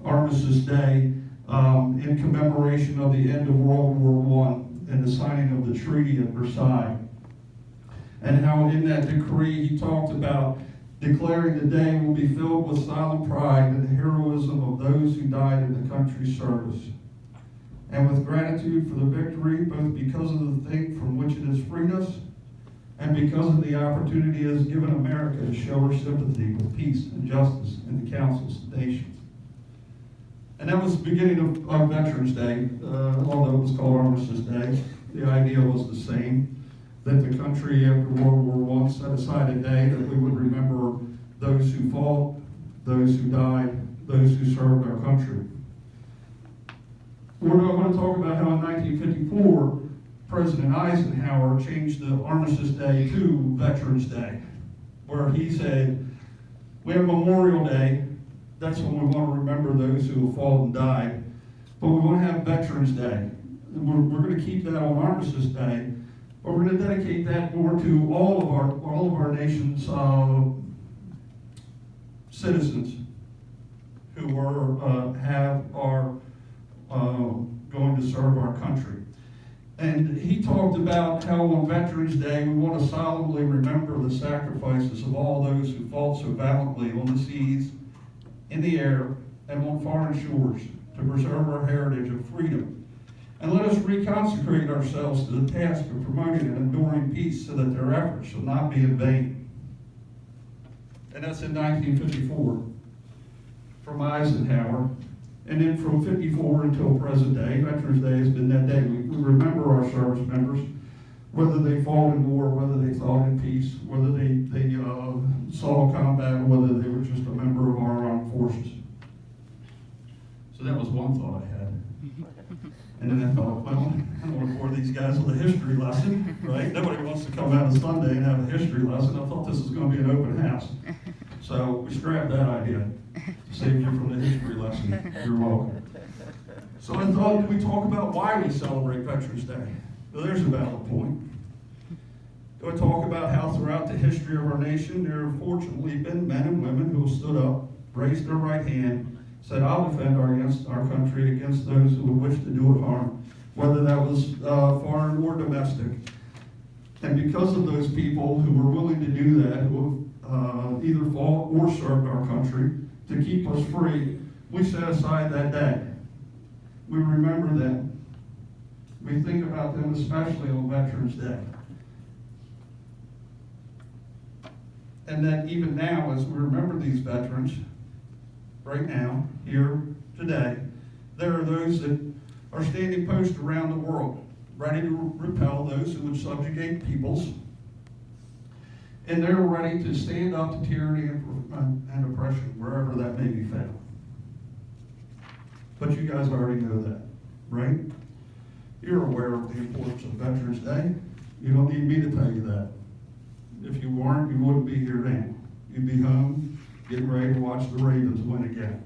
Armistice Day in commemoration of the end of World War I and the signing of the Treaty at Versailles. And how in that decree he talked about declaring the day will be filled with silent pride in the heroism of those who died in the country's service, and with gratitude for the victory, both because of the thing from which it has freed us, and because of the opportunity it has given America to show her sympathy with peace and justice in the councils of nations. And that was the beginning of Veterans Day, although it was called Armistice Day. The idea was the same, that the country after World War I set aside a day that we would remember those who fought, those who died, those who served our country. We're going to talk about how in 1954, President Eisenhower changed the Armistice Day to Veterans Day, where he said, we have Memorial Day, that's when we want to remember those who have fought and died, but we want to have Veterans Day. And we're going to keep that on Armistice Day, but we're going to dedicate that more to all of our nation's citizens who are going to serve our country. And he talked about how on Veterans Day we want to solemnly remember the sacrifices of all those who fought so valiantly on the seas, in the air, and on foreign shores to preserve our heritage of freedom. And let us reconsecrate ourselves to the task of promoting and enduring peace so that their efforts shall not be in vain. And that's in 1954 from Eisenhower. And then from 54 until present day, Veterans Day has been that day. We remember our service members, whether they fought in war, whether they fought in peace, whether they saw combat, or whether they were just a member of our armed forces. So that was one thought I had. And then I thought, well, I don't want to bore these guys with a history lesson, right? Nobody wants to come out on Sunday and have a history lesson. I thought this was going to be an open house. So we scrapped that idea to save you from the history lesson. You're welcome. So I thought, we talk about why we celebrate Veterans Day? Well, there's a valid point. Do I talk about how throughout the history of our nation there have fortunately been men and women who have stood up, raised their right hand, said, I'll defend our country against those who would wish to do it harm, whether that was foreign or domestic. And because of those people who were willing to do that, who have either fought or served our country to keep us free, we set aside that day. We remember them. We think about them especially on Veterans Day. And then even now, as we remember these veterans, right now, here, today, there are those that are standing post around the world, ready to repel those who would subjugate peoples. And they're ready to stand up to tyranny and oppression, wherever that may be found. But you guys already know that, right? You're aware of the importance of Veterans Day. You don't need me to tell you that. If you weren't, you wouldn't be here now. You'd be home, getting ready to watch the Ravens win again.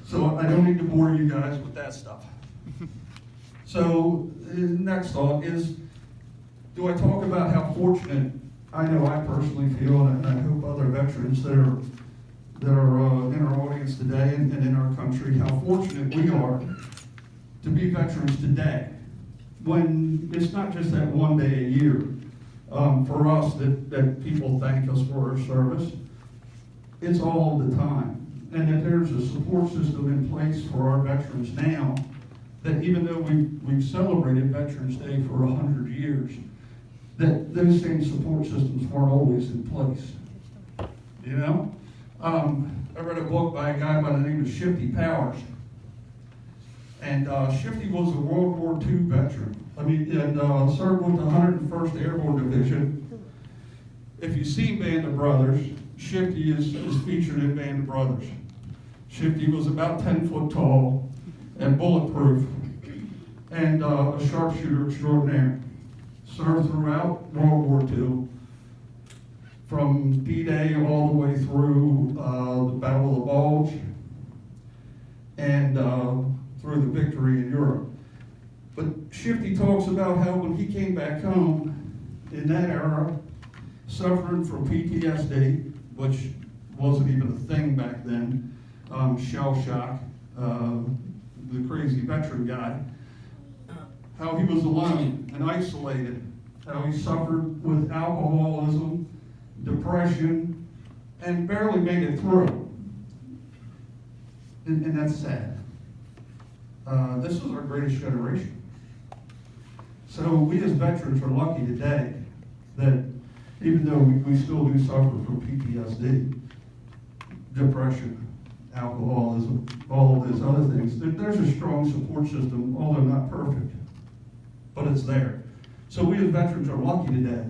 So I don't need to bore you guys with that stuff. So the next thought is, do I talk about how fortunate I know I personally feel, and I hope other veterans that are in our audience today and in our country, how fortunate we are to be veterans today, when it's not just that one day a year for us that people thank us for our service. It's all the time. And that there's a support system in place for our veterans now, that even though we've celebrated Veterans Day for 100 years, that those same support systems weren't always in place. You know? I read a book by a guy by the name of Shifty Powers. And Shifty was a World War II veteran. And served with the 101st Airborne Division. If you've seen Band of Brothers, Shifty is featured in Band of Brothers. Shifty was about 10 foot tall and bulletproof and a sharpshooter extraordinaire. Served throughout World War II, from D-Day all the way through the Battle of the Bulge and through the victory in Europe. But Shifty talks about how when he came back home in that era, suffering from PTSD, which wasn't even a thing back then, shell shock, the crazy veteran guy, how he was alone and isolated, how he suffered with alcoholism, depression, and barely made it through. And that's sad. This is our greatest generation. So we as veterans are lucky today that even though we still do suffer from PTSD, depression, alcoholism, all of those other things, there's a strong support system, although not perfect, but it's there. So we as veterans are lucky today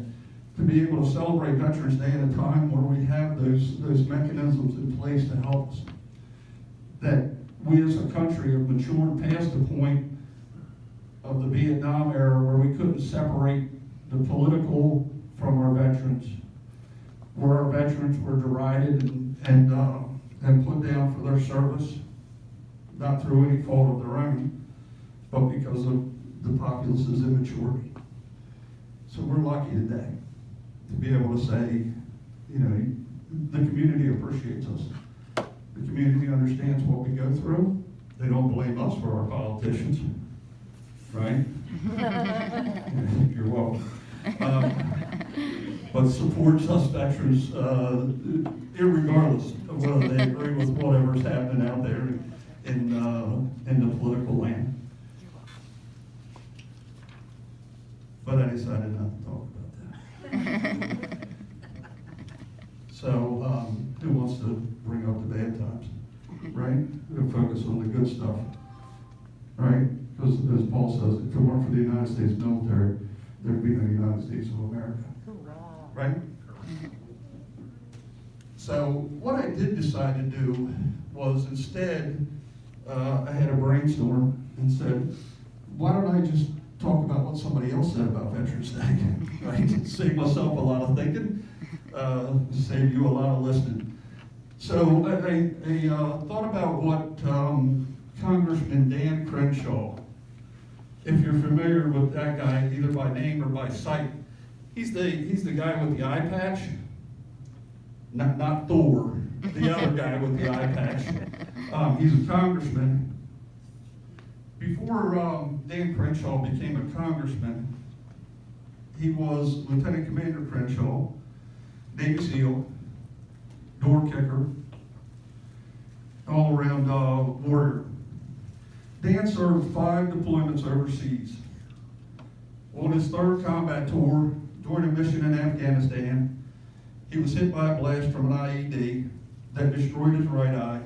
to be able to celebrate Veterans Day at a time where we have those mechanisms in place to help us. That we as a country have matured past the point of the Vietnam era where we couldn't separate the political from our veterans, where our veterans were derided and put down for their service, not through any fault of their own, but because of the populace's immaturity. So we're lucky today to be able to say, you know, the community appreciates us. The community understands what we go through. They don't blame us for our politicians, right? You're welcome. But supports us veterans, irregardless of whether they agree with whatever's happening out there in the political land. But I decided not to talk about that. So, who wants to bring up the bad times, right? We'll focus on the good stuff, right? Because as Paul says, if it weren't for the United States military, there'd be no United States of America, right? So what I did decide to do was instead, I had a brainstorm and said, why don't I just talk about what somebody else said about Veterans Day, right? Save myself a lot of thinking, save you a lot of listening. So I thought about what Congressman Dan Crenshaw, if you're familiar with that guy, either by name or by sight, he's the guy with the eye patch, not Thor, the other guy with the eye patch. He's a congressman. Before Dan Crenshaw became a congressman, he was Lieutenant Commander Crenshaw, Navy SEAL, door kicker, all around warrior. Dan served 5 deployments overseas. On his 3rd combat tour, during a mission in Afghanistan, he was hit by a blast from an IED that destroyed his right eye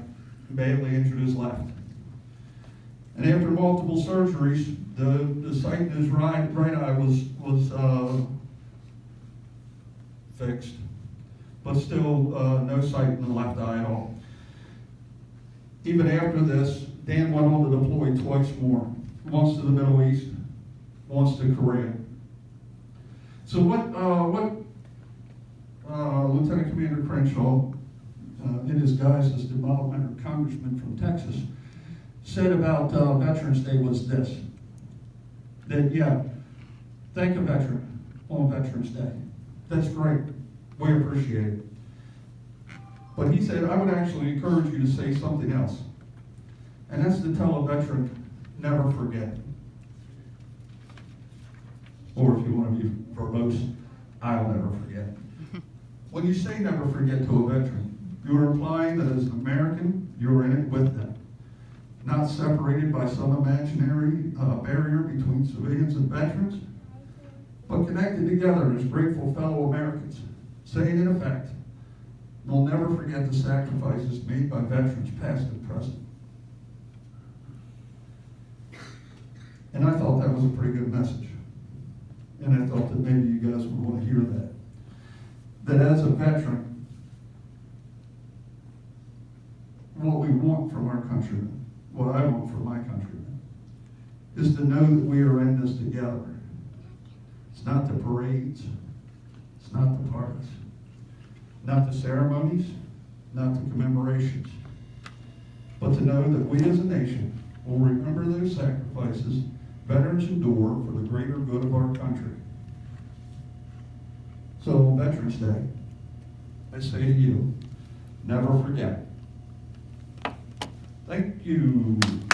and badly injured his left. And after multiple surgeries, the sight in his right eye was fixed, but still no sight in the left eye at all. Even after this, Dan went on to deploy twice more, once to the Middle East, once to Korea. So what Lieutenant Commander Crenshaw, in his guise as the model congressman from Texas, said about Veterans Day was this, that yeah, thank a veteran on Veterans Day. That's great, we appreciate it. But he said, I would actually encourage you to say something else. And that's to tell a veteran, never forget. Or if you want to be verbose, I'll never forget. When you say never forget to a veteran, you're implying that as an American, you're in it with them. Not separated by some imaginary barrier between civilians and veterans, but connected together as grateful fellow Americans, saying in effect, we'll never forget the sacrifices made by veterans past and present. And I thought that was a pretty good message. And I thought that maybe you guys would want to hear that. That as a veteran, what we want from our countrymen, what I want from my countrymen, is to know that we are in this together. It's not the parades, it's not the parties, not the ceremonies, not the commemorations, but to know that we as a nation will remember those sacrifices veterans endure for the greater good of our country. So on Veterans Day, I say to you, never forget. Thank you.